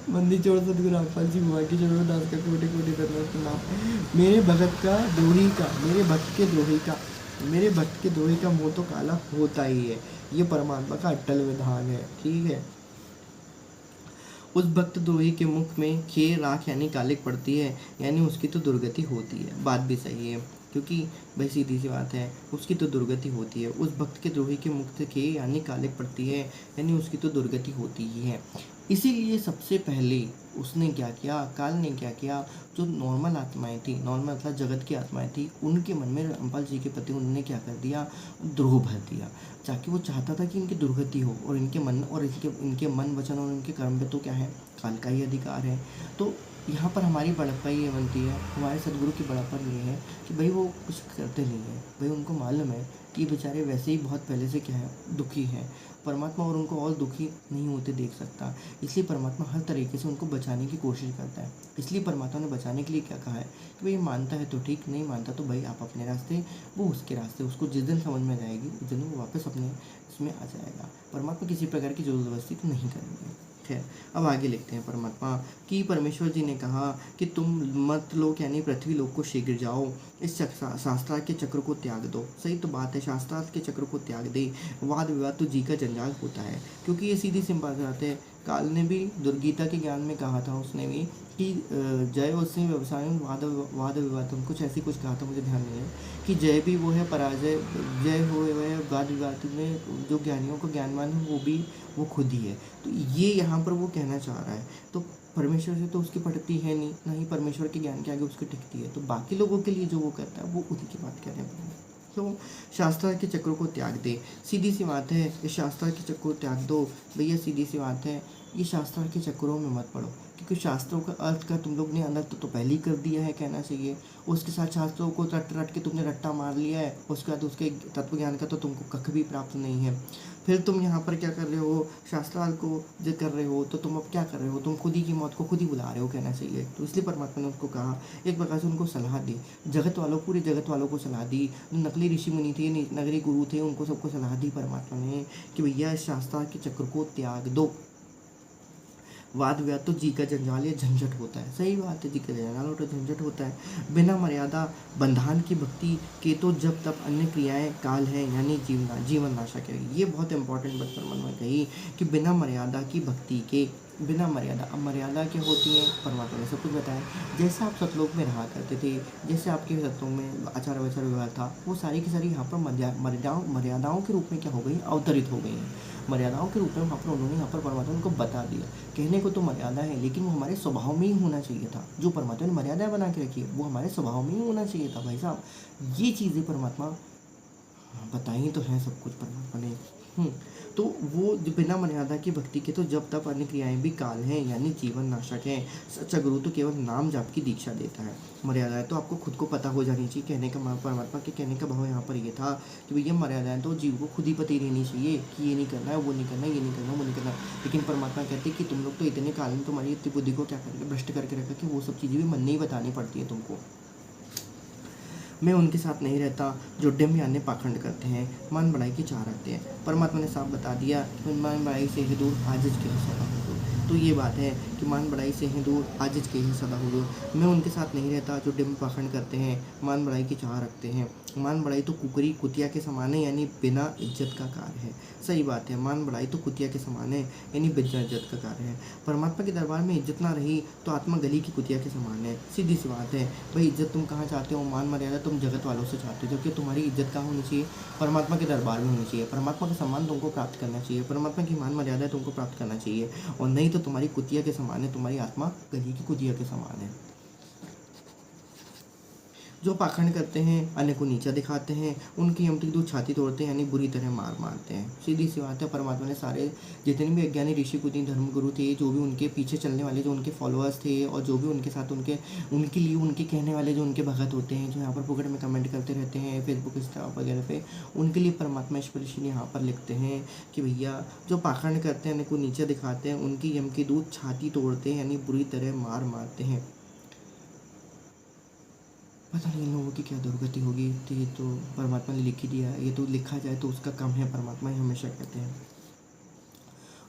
मंदिर चोर सतगुरु रामपाल जी भगवान की चरणों में दास का कोटि कोटि दंडवत प्रणाम। मेरे भक्त का द्रोही का, मेरे भक्त के द्रोही का, मेरे भक्त के द्रोही का मुंह तो काला होता ही है। ये परमात्मा का अटल विधान है, ठीक है। उस भक्त द्रोही के मुख में खेर राख यानी कालिक पड़ती है, यानी उसकी तो दुर्गति होती है। बात भी सही है, क्योंकि भाई सीधी सी बात है, उसकी तो दुर्गति होती है। उस भक्त के द्रोही के मुख से खेर यानी कालिक पड़ती है, यानी उसकी तो दुर्गति होती ही है। इसीलिए सबसे पहले उसने क्या किया, काल ने क्या किया, जो नॉर्मल आत्माएं थी, नॉर्मल मतलब जगत की आत्माएं थी, उनके मन में रामपाल जी के प्रति उन्होंने क्या कर दिया, द्रोह भर दिया, ताकि वो चाहता था कि इनकी दुर्गति हो, और इनके मन और इनके मन वचन और इनके कर्म पे तो क्या है, काल का ही अधिकार है। तो यहाँ पर हमारी बड़प्पा ये बनती है, हमारे सदगुरु की बड़प्पन ये है कि भाई वो कुछ करते नहीं है, भाई उनको मालूम है कि बेचारे वैसे ही बहुत पहले से क्या है, दुखी हैं। परमात्मा और उनको और दुखी नहीं होते देख सकता, इसलिए परमात्मा हर तरीके से उनको बचाने की कोशिश करता है। इसलिए परमात्मा ने बचाने के लिए क्या कहा है कि भाई मानता है तो ठीक, नहीं मानता तो भाई आप अपने रास्ते, वो उसके रास्ते। उसको जिस दिन समझ में जाएगी उस दिन वो वापस अपने इसमें आ जाएगा। परमात्मा किसी प्रकार की ज़बरदस्ती तो नहीं करेंगे। खैर, अब आगे लिखते हैं परमात्मा कि परमेश्वर जी ने कहा कि तुम मत लोक यानी पृथ्वी लोक को शीघ्र जाओ, इस शास्त्रार्थ के चक्र को त्याग दो। सही तो बात है, शास्त्रार्थ के चक्र को त्याग दे, वाद विवाद तो जी का जंजाल होता है, क्योंकि ये सीधी सिंपल बात है। काल ने भी दुर्गीता के ज्ञान में कहा था, उसने भी कि जय उससे व्यवसाय वाद विवाद कुछ ऐसी कुछ कहा था, मुझे ध्यान नहीं है, कि जय भी वो है, पराजय जय हो वह वाद विवाद में जो ज्ञानियों का ज्ञानवान है वो खुद ही है। तो ये यहाँ पर वो कहना चाह रहा है। तो परमेश्वर से तो उसकी पटती है नहीं, ना ही परमेश्वर के ज्ञान के आगे उसकी टिकती है। तो बाकी लोगों के लिए जो वो करता है वो उन्हीं की बात कह रहे हैं। तो शास्त्र के चक्रों को त्याग दे, सीधी सी बात है, इस शास्त्र के चक्रों को त्याग दो भैया, सीधी सी बात है। ये शास्त्र के चक्करों में मत पड़ो, क्योंकि शास्त्रों का अर्थ का तुम लोग ने अनर्थ तो पहले ही कर दिया है, कहना चाहिए। उसके साथ शास्त्रों को रट के तुमने रट्टा मार लिया है, उसके बाद उसके तत्व ज्ञान का तो तुमको कख भी प्राप्त नहीं है। फिर तुम यहाँ पर क्या कर रहे हो, शास्त्रार्थ को जो कर रहे हो, तो तुम अब क्या कर रहे हो, तुम खुद ही की मौत को खुद ही बुला रहे हो, कहना चाहिए। तो इसलिए परमात्मा ने उसको कहा, एक प्रकार से उनको सलाह दी, जगत वालों, पूरे जगत वालों को सलाह दी, जो नकली ऋषि मुनि थे, नगरी गुरु थे, उनको सबको सलाह दी परमात्मा ने कि भैया इस शास्त्रार्थ के चक्र को त्याग दो। वाद विवाद तो जी का जंजाल या झंझट होता है। सही बात है, जी का जंजाल और झंझट होता है। बिना मर्यादा बंधान की भक्ति के तो जब तब अन्य क्रियाएं काल है यानी जीवन नाशक है। ये बहुत इंपॉर्टेंट बात परमात्मा ने कही कि बिना मर्यादा की भक्ति के, बिना मर्यादा। अब मर्यादा क्या होती है, परमात्मा ने सब कुछ बताया। जैसे आप सतलोक में रहा करते थे, जैसे आपके सतलोक में आचार विचार व्यवहार था, वो सारी की सारी यहाँ पर मर्यादाओं के रूप में क्या हो गई, अवतरित हो गई हैं। मर्यादाओं के रूप में वहाँ पर उन्होंने यहाँ पर परमात्मा उनको बता दिया। कहने को तो मर्यादा है, लेकिन वो हमारे स्वभाव में ही होना चाहिए था। जो परमात्मा ने मर्यादा बना के रखी है वो हमारे स्वभाव में ही होना चाहिए था। भाई साहब, ये चीज़ें परमात्मा बताई तो हैं सब कुछ परमात्मा ने। हुँ, तो वो जो बिना मर्यादा की भक्ति के तो जप तप अन्य क्रियाएँ भी काल हैं, यानी जीवन नाशक हैं। सच्चा गुरु तो केवल नाम जाप की दीक्षा देता है। मर्यादाएँ तो आपको खुद को पता हो जानी चाहिए। कहने का परमात्मा के कहने का भाव यहाँ पर ये था कि भैया मर्यादाएँ तो जीव को खुद ही पता रहनी चाहिए कि ये नहीं करना है, वो नहीं करना है, ये नहीं करना है, वो नहीं करना है। लेकिन परमात्मा कहते हैं कि तुम लोग तो इतने काल में तुम्हारी इतनी बुद्धि को क्या करके भ्रष्ट करके रखा कि वो सब चीज़ें भी मन ने ही बतानी पड़ती है तुमको। मैं उनके साथ नहीं रहता जो डिम्ब यानी पाखंड करते हैं, मान बढ़ाई की चाह रखते हैं। परमात्मा ने साफ बता दिया कि मान बढ़ाई से ही दूर आजिज के ही सदा हो दूर। तो ये बात है कि मान बढ़ाई से ही दूर आजिज के ही सदा हो दूर। मैं उनके साथ नहीं रहता जो डिम्ब पाखंड करते हैं, मान बढ़ाई की चाह रखते हैं। मान बढ़ाई तो कुकरी कुतिया के समान है, यानी बिना इज्जत का कार्य है। सही बात है, मान बढ़ाई तो कुतिया के समान है, यानी बिना इज्जत का कार्य है। परमात्मा के दरबार में इज्जत ना रही तो आत्मा गली की कुतिया के समान है। सीधी सी बात है भाई, इज्जत तुम कहाँ चाहते हो, मान मर्यादा तुम जगत वालों से चाहते हो, जबकि तुम्हारी इज्जत कहाँ होनी चाहिए, परमात्मा के दरबार में होनी चाहिए। परमात्मा का सम्मान तुमको प्राप्त करना चाहिए, परमात्मा की मान मर्यादा तुमको प्राप्त करना चाहिए, और नहीं तो तुम्हारी कुतिया के समान है, तुम्हारी आत्मा गली की कुतिया के समान है। जो पाखंड करते हैं, अन्य को नीचा दिखाते हैं, उनकी यमती दूध छाती तोड़ते हैं, यानी बुरी तरह मार मारते हैं। सीधी सी बात है, परमात्मा ने सारे जितने भी अज्ञानी ऋषि कुति धर्मगुरु थे, जो भी उनके पीछे चलने वाले जो उनके फॉलोअर्स थे, और जो भी उनके साथ उनके लिए उनके कहने वाले जो उनके भगत होते हैं, जो यहाँ पर फुकट में कमेंट करते रहते हैं फेसबुक इंस्टा वगैरह पे, उनके लिए परमात्मा स्पेशली यहाँ पर लिखते हैं कि भैया जो पाखंड करते हैं, अन्य को नीचा दिखाते हैं, उनकी यम की दूध छाती तोड़ते हैं, यानी बुरी तरह मार मारते हैं। पता नहीं इन लोगों की क्या दुर्गति होगी, तो ये तो परमात्मा ने लिख ही दिया है, ये तो लिखा जाए तो उसका कम है, परमात्मा ही हमेशा कहते हैं।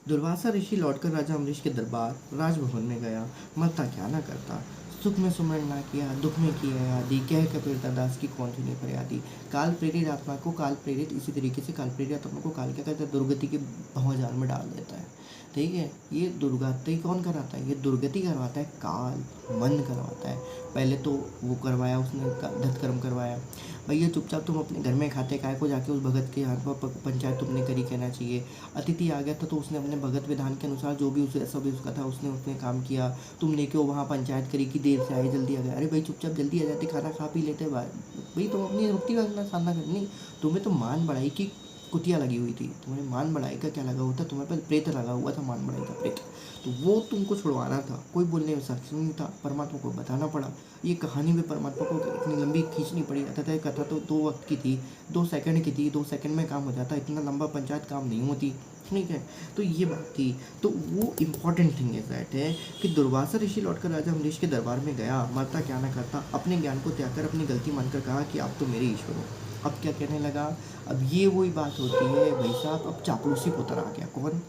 दुर्वासा ऋषि लौटकर राजा अम्बरीश के दरबार राजभवन में गया, मरता क्या ना करता, सुख में सुमरण ना किया, दुख में किया यादी, कह कबीरदास दास की कौन सुनी फरियादी। काल प्रेरित आत्मा को काल प्रेरित, इसी तरीके से काल प्रेरित आत्मा को काल क्या करता है, दुर्गति के भंवरजाल में डाल देता है। ठीक है, ये दुर्गति कौन कराता है, ये दुर्गति करवाता है काल, मन करवाता है। पहले तो वो करवाया उसने, धतकर्म करवाया। भैया चुपचाप तुम अपने घर में खाते काय को, जाके उस भगत के यहाँ पर पंचायत तुमने करी कहना चाहिए। अतिथि आ गया था तो उसने अपने भगत विधान के अनुसार जो भी उसे सब उसका था उसने काम किया। तुमने क्यों वहाँ पंचायत करी कि देर से आए जल्दी आ गए, अरे भाई चुपचाप जल्दी आ जाते, खाना खा पी लेते भाई, तुम अपनी रुकती का सामना करनी। तुम्हें तो मान बढ़ाई की कुतिया लगी हुई थी, तुम्हारे मान बढ़ाई का क्या लगा हुआ था, तुम्हारे पास प्रेत लगा हुआ था, मान बढ़ाई का प्रेत, तो वो तुमको छुड़वाना था। कोई बोलने में सक्षम नहीं था, परमात्मा को बताना पड़ा। ये कहानी में परमात्मा को इतनी लंबी खींचनी पड़ी। अतः कथा तो 2 वक्त की थी, 2 सेकंड की थी, 2 सेकंड में काम हो जाता, इतना लंबा पंचायत काम नहीं होती। ठीक है, तो ये बात थी। तो वो इम्पॉर्टेंट थिंग इज दैट है कि दुर्वासा ऋषि लौटकर राजा अम्बरीश के दरबार में गया, मरता क्या ना करता, अपने ज्ञान को त्याग कर अपनी गलती मानकर कहा कि आप तो मेरे ईश्वर हो। अब क्या कहने लगा, अब ये वही बात होती है भाई साहब, अब चापलूसी को उतर आ गया। कौन,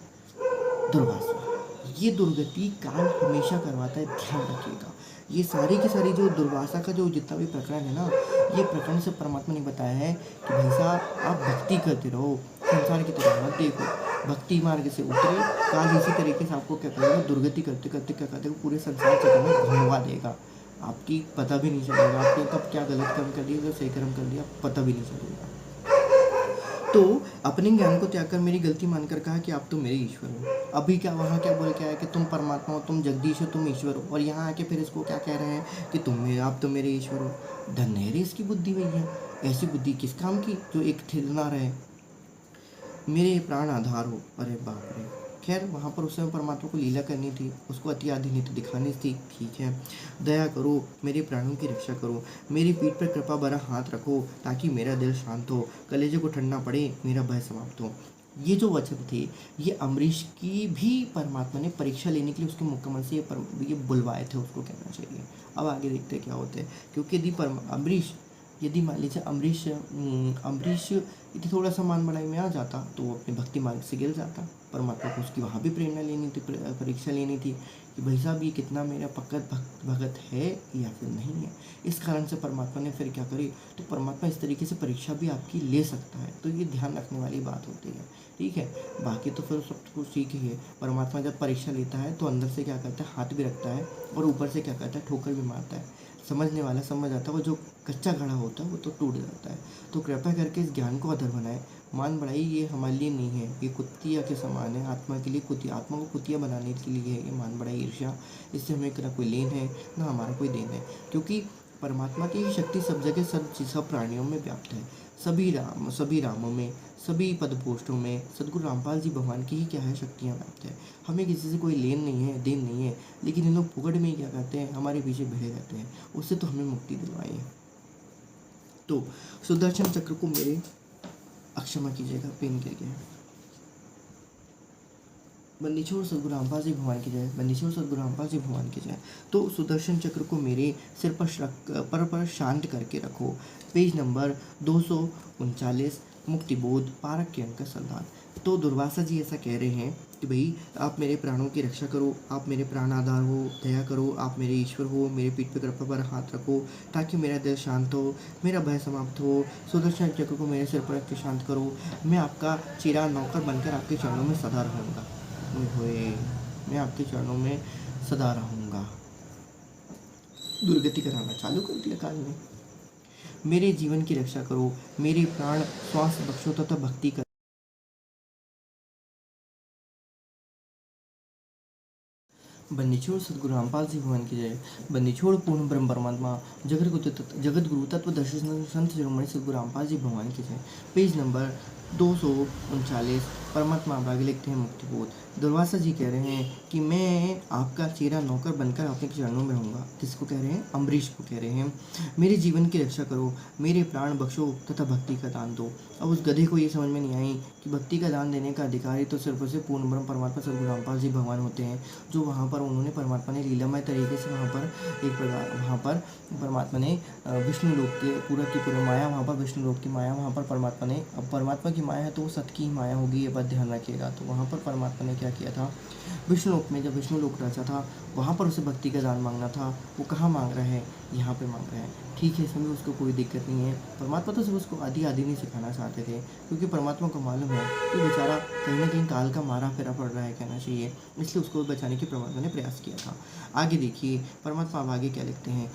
दुर्वासा। ये दुर्गति काल हमेशा करवाता है, ध्यान रखिएगा। ये सारी की सारी जो दुर्वासा का जो जितना भी प्रकरण है ना, ये प्रकरण से परमात्मा ने बताया है कि भाई साहब आप भक्ति करते रहो, संसार की तरफ मत देखो, भक्ति मार्ग से उतरे। काल इसी तरीके से आपको क्या करेगा, दुर्गति करते करते क्या करते पूरे संसार चक्र में घुमवा देगा, आपकी पता भी नहीं चलेगा, आपने कब क्या गलत कर्म कर दिया, सही कर्म कर दिया, पता भी नहीं चलेगा। तो अपने ज्ञान को त्याग कर मेरी गलती मानकर कहा कि आप तो मेरे ईश्वर हो। अभी क्या वहाँ क्या बोल के आया कि तुम परमात्मा हो, तुम जगदीश हो, तुम ईश्वर हो, और यहाँ आके फिर इसको क्या कह रहे हैं कि आप तो मेरे ईश्वर हो। धन्य रे इसकी बुद्धि भैया, ऐसी बुद्धि किस काम की जो एक थिर ना रहे, मेरे प्राण आधार हो। अरे बाप रे। खैर वहाँ पर उस समय परमात्मा को लीला करनी थी, उसको अति आदि नीति दिखानी थी। ठीक है, दया करो, मेरे प्राणों की रक्षा करो, मेरी पीठ पर कृपा भरा हाथ रखो ताकि मेरा दिल शांत हो, कलेजे को ठंडा पड़े, मेरा भय समाप्त हो। ये जो वचन थे, ये अम्बरीश की भी परमात्मा ने परीक्षा लेने के लिए उसके मुकम्मल से ये बुलवाए थे, उसको कहना चाहिए। अब आगे देखते हैं क्या होते हैं, क्योंकि यदि मान लीजिए अम्बरीश यदि थोड़ा सा मान बढ़ाई में आ जाता तो वो अपने भक्ति मार्ग से गिर जाता। परमात्मा को उसकी वहाँ भी प्रेरणा लेनी थी, परीक्षा लेनी थी कि भाई साहब ये कितना मेरा पक्का भगत है या फिर नहीं है। इस कारण से परमात्मा ने फिर क्या करी, तो परमात्मा इस तरीके से परीक्षा भी आपकी ले सकता है, तो ये ध्यान रखने वाली बात होती है। ठीक है, बाकी तो फिर सब कुछ ठीक ही है। परमात्मा जब परीक्षा लेता है तो अंदर से क्या करता है, हाथ भी रखता है, और ऊपर से क्या करता है, ठोकर भी मारता है। समझने वाला समझ आता है, वो जो कच्चा घड़ा होता है वो तो टूट जाता है। तो कृपया करके इस ज्ञान को अधर बनाए। मान बढ़ाई ये हमारे लिए नहीं है, ये कुतिया के समान है, आत्मा के लिए कुतिया, आत्मा को कुतिया बनाने के लिए है ये मान बढ़ाई ईर्ष्या। इससे हमें ना कोई लेन है ना हमारा कोई देन है, क्योंकि परमात्मा की शक्ति सब जगह सब प्राणियों में व्याप्त है। सभी रामों में, सभी पदपोष्ठों में सद्गुरु रामपाल जी भगवान की ही क्या है, शक्तियाँ व्याप्त है। हमें किसी से कोई लेन नहीं है, देन नहीं है, लेकिन ये लोग फुकड़ में ही क्या करते हैं, हमारे पीछे भिड़े रहते हैं। उससे तो हमें मुक्ति दिलवाई है। तो सुदर्शन चक्र को मेरे, क्षमा कीजिएगा, पेन गिर गया है। बंदीछोड़ सद्गुरु रामपाल जी भगवान की जय, बंदीछोड़ सद्गुरु रामपाल जी भगवान की जय। तो सुदर्शन चक्र को मेरे सिर पर शांत करके रखो। पेज नंबर 239, मुक्तिबोध, पारक के अंक संधान। तो दुर्वासा जी ऐसा कह रहे हैं कि भाई आप मेरे प्राणों की रक्षा करो, आप मेरे प्राण आधार हो, दया करो, आप मेरे ईश्वर हो, मेरे पीठ पे कृपा पर हाथ रखो ताकि मेरा दिल शांत हो, मेरा भय समाप्त हो। सुदर्शन चक्र को मेरे सिर पर रख के शांत करो। मैं आपका चिराग नौकर बनकर आपके चरणों में सदा रहूँगा। हुए मैं आपके चरणों में सदा रहूँगा। दुर्गति कराना चालू कर दिया काल ने। मेरे जीवन की रक्षा करो, मेरे प्राण श्वास बख्शो तथा भक्ति कर। बंदीछोड़ सद्गुरु रामपाल जी भगवान की जय। बंदीछोड़ पूर्ण ब्रह्म परमात्मा जगत गुरु तत्व दर्शन संत शिरोमणि सद्गुरु रामपाल जी भगवान की जय। पेज नंबर 239, परमात्मा आगे लिखते हैं मुक्तिबोध। दुर्वासा जी कह रहे हैं कि मैं आपका चेरा नौकर बनकर आपके चरणों में रहूँगा। किसको कह रहे हैं? अम्बरीश को कह रहे हैं। मेरे जीवन की रक्षा करो, मेरे प्राण बख्शो तथा भक्ति का दान दो। अब उस गधे को ये समझ में नहीं आई कि भक्ति का दान देने का अधिकारी तो सिर्फ और सिर्फ पूर्ण ब्रह्म परमात्मा सद्गुरु रामपाल जी भगवान होते हैं, जो वहाँ पर उन्होंने परमात्मा ने लीलामय तरीके से वहाँ पर परमात्मा ने विष्णु लोक के पूरा माया, वहाँ पर विष्णु लोक की माया, वहाँ पर परमात्मा ने, अब परमात्मा की माया है तो वो सत की माया होगी, ये बात ध्यान रखिएगा। तो वहाँ पर परमात्मा ने क्या किया था, विष्णु लोक में जब विष्णु लोक रचा था, वहाँ पर उसे भक्ति का दान मांगना था। वो कहाँ मांग रहा है? यहाँ पे मांग रहा है। ठीक है, इसमें उसको कोई दिक्कत नहीं है। परमात्मा तो सिर्फ उसको आदि नहीं सिखाना चाहते थे, क्योंकि परमात्मा को मालूम है कि बेचारा कहीं ना कहीं काल का मारा फेरा पड़ रहा है, कहना चाहिए, इसलिए उसको बचाने की परमात्मा ने प्रयास किया था। आगे देखिए परमात्मा अब आगे क्या लिखते हैं।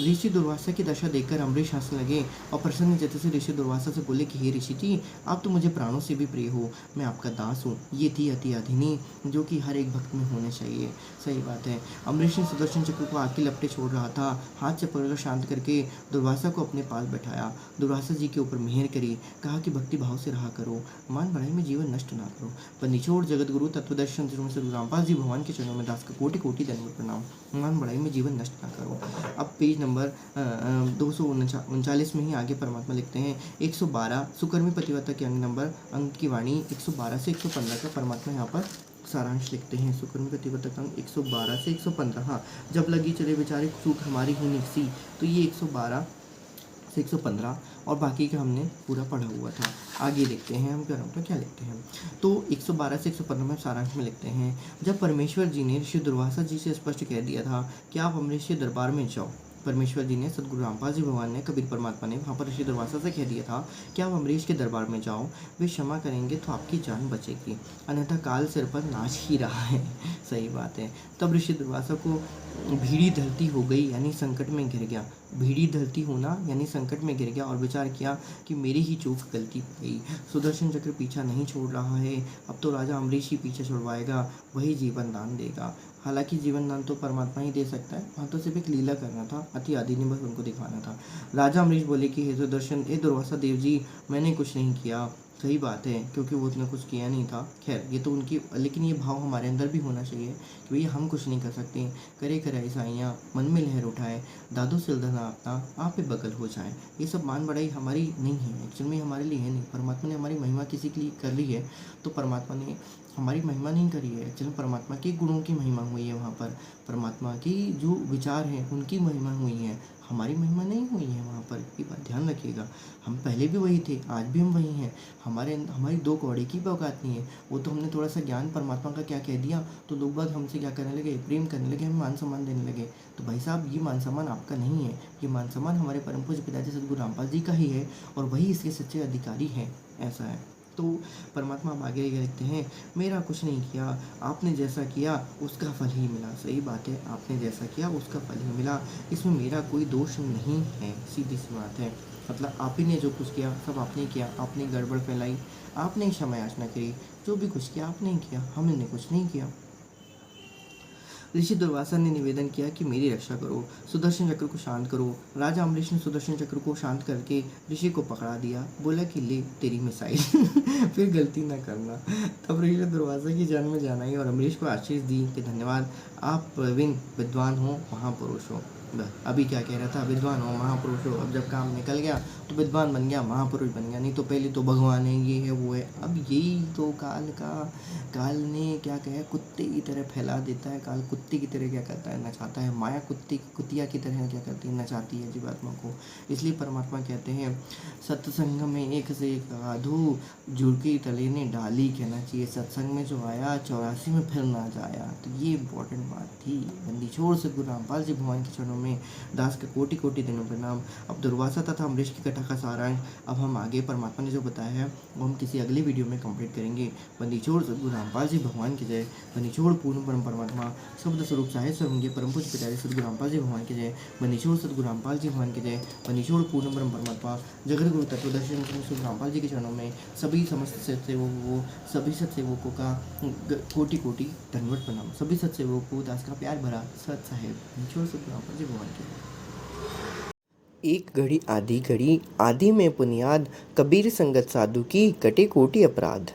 ऋषि दुर्वासा की दशा देखकर अम्बरीश हंसने लगे और प्रसन्न चित्त से ऋषि दुर्वासा से बोले कि हे ऋषि जी, आप तो मुझे प्राणों से भी प्रिय हो, मैं आपका दास हूँ। ये थी अति अधिनी जो कि हर एक भक्त में होने चाहिए। सही बात है। अम्बरीश ने सुदर्शन चक्र को आग की लपटें छोड़ रहा था, हाथ से पकड़कर शांत करके दुर्वासा को अपने पास बैठाया। दुर्वासा जी के ऊपर मेहर करी, कहा कि भक्ति भाव से रहा करो, मान बढ़ाई में जीवन नष्ट ना करो। बंदीछोड़ जगत गुरु तत्वदर्शन सद्गुरु रामपाल जी भगवान के चरणों में दास का कोटि कोटि दंडवत प्रणाम। मान बढ़ाई में जीवन नष्ट ना करो। अब पेज नंबर 239 में ही आगे परमात्मा लिखते हैं 112 सुकर्मी पतिव्रता के अंक की वाणी 112 से 115 का परमात्मा यहाँ पर सारांश लिखते हैं। सुकर्मी पतिव्रता का अंक 112 से 115। हाँ, जब लगी चले बेचारे चूक हमारी ही निकसी, तो ये 112 से 115 और बाकी का हमने पूरा पढ़ा हुआ था। आगे देखते हैं हम क्या लिखते हैं। तो 112 से 115 में सारांश में लिखते हैं, जब परमेश्वर जी ने ऋषि दुर्वासा जी से स्पष्ट कह दिया था कि आप अमरीश के दरबार में जाओ। परमेश्वर जी ने, सद्गुरु रामपाल जी भगवान ने, कबीर परमात्मा ने वहाँ पर ऋषि दुर्वासा से कह दिया था कि आप अमरीश के दरबार में जाओ, वे क्षमा करेंगे तो आपकी जान बचेगी, अन्यथा काल सिर पर नाच ही रहा है। सही बात है। तब ऋषि दुर्वासा को भीड़ी धरती हो गई, यानी संकट में गिर गया। भीड़ी धरती होना यानी संकट में गिर गया और विचार किया कि मेरी ही चूक गलती हो गई। सुदर्शन चक्र पीछा नहीं छोड़ रहा है, अब तो राजा अमरीश ही पीछे छुड़वाएगा, वही जीवन दान देगा। हालांकि जीवन दान तो परमात्मा ही दे सकता है, वहाँ तो सिर्फ एक लीला करना था, अति आदि ने बस उनको दिखाना था। राजा अमरीश बोले कि हे सुदर्शन, ए दुर्वासा देव जी, मैंने कुछ नहीं किया। सही बात है, क्योंकि वो उसने कुछ किया नहीं था। खैर, ये तो उनकी, लेकिन ये भाव हमारे अंदर भी होना चाहिए कि भैया हम कुछ नहीं कर सकते, करे करे ईसाइयाँ मन में लहर उठाए, दादो सिलधना अपना आप पे बगल हो जाए। ये सब मान बढ़ाई हमारी नहीं है, एक्चुअल में हमारे लिए है नहीं। परमात्मा ने हमारी महिमा किसी के लिए कर ली है, तो परमात्मा ने हमारी महिमा नहीं करी है, एक्चुअली परमात्मा के गुणों की महिमा हुई है। वहाँ पर परमात्मा की जो विचार हैं उनकी महिमा हुई है, हमारी महिमा नहीं हुई है वहाँ पर। ये बात ध्यान रखिएगा। हम पहले भी वही थे, आज भी हम वही हैं। हमारी दो कौड़े की भी औकात नहीं है। वो तो हमने थोड़ा सा ज्ञान परमात्मा का क्या कह दिया तो लोग बाग हमसे क्या करने लगे, प्रेम करने लगे, हमें मान सम्मान देने लगे। तो भाई साहब, ये मान सम्मान आपका नहीं है, ये मान सम्मान हमारे परम पूज्य पिताजी सद्गुरु रामपाल जी का ही है, और वही इसके सच्चे अधिकारी हैं। ऐसा है। तो परमात्मा हम आगे लिखते हैं, मेरा कुछ नहीं किया, आपने जैसा किया उसका फल ही मिला। सही बात है, आपने जैसा किया उसका फल ही मिला, इसमें मेरा कोई दोष नहीं है। सीधी सी बात है। मतलब आप ही ने जो कुछ किया सब आपने किया, आपने गड़बड़ फैलाई, आपने ही क्षमा याचना करी, जो भी कुछ किया आपने ही किया, हमने कुछ नहीं किया। ऋषि दुर्वासा ने निवेदन किया कि मेरी रक्षा करो, सुदर्शन चक्र को शांत करो। राजा अम्बरीश ने सुदर्शन चक्र को शांत करके ऋषि को पकड़ा दिया, बोला कि ले तेरी मिसाइल फिर गलती ना करना। तब ऋषि दुर्वासा की जान में जान आई और अम्बरीश को आशीष दी कि धन्यवाद, आप प्रवीण विद्वान हो, महापुरुष हो। अभी क्या कह रहा था, विद्वान हो, महापुरुष हो। अब जब काम निकल गया तो विद्वान बन गया, महापुरुष बन गया। नहीं तो पहले तो भगवान है, ये है, वो है। अब यही तो काल ने क्या कहा, कुत्ते की तरह फैला देता है। काल कुत्ते की तरह क्या करता है, नचाता है। माया कुतिया की तरह क्या करती है, नचाती है जीवात्मा को। इसलिए परमात्मा कहते हैं, सत्संग में एक से एक साधु, झुरकी तले ने डाली, कहना चाहिए। सत्संग में जो आया 84 में फिर ना जाया। तो ये इम्पोर्टेंट बात थी। बंदी छोड़ सदगुरु रामपाल जी भगवान के चरणों में दास का कोटि कोटि दिनों प्रणाम। अब दुर्वासा तथा अम्बरीश की कथा का सारांश अब हम आगे परमात्मा ने जो बताया है वो हम किसी अगली वीडियो में कंप्लीट करेंगे। बंदी छोड़ सदगुरु रामपाल जी भगवान की जय। बंदी छोड़ पूर्ण परम परमात्मा शब्द स्वरूप साहित्य स्वरूप परम पूज्य पिताजी सदगुरु रामपाल जी भगवान की जय। बंदी छोड़ सदगुरु रामपाल जी भगवान की जय। बंदी छोड़ पूर्ण परम परमात्मा जगत गुरु तत्वदर्शी सदगुरु रामपाल जी के चरणों में सभी समस्त सत्सेवकों, सभी सत्सेवकों का कोटि कोटि धन्यवाद प्रणाम। सभी सत्सेवकों को दास का प्यार भरा सत साहेब छोड़ सदगुरु रामपाल जी भगवान की। एक घड़ी आधी घड़ी, आदि में पुनियाद, कबीर संगत साधु की कटे कोटि अपराध।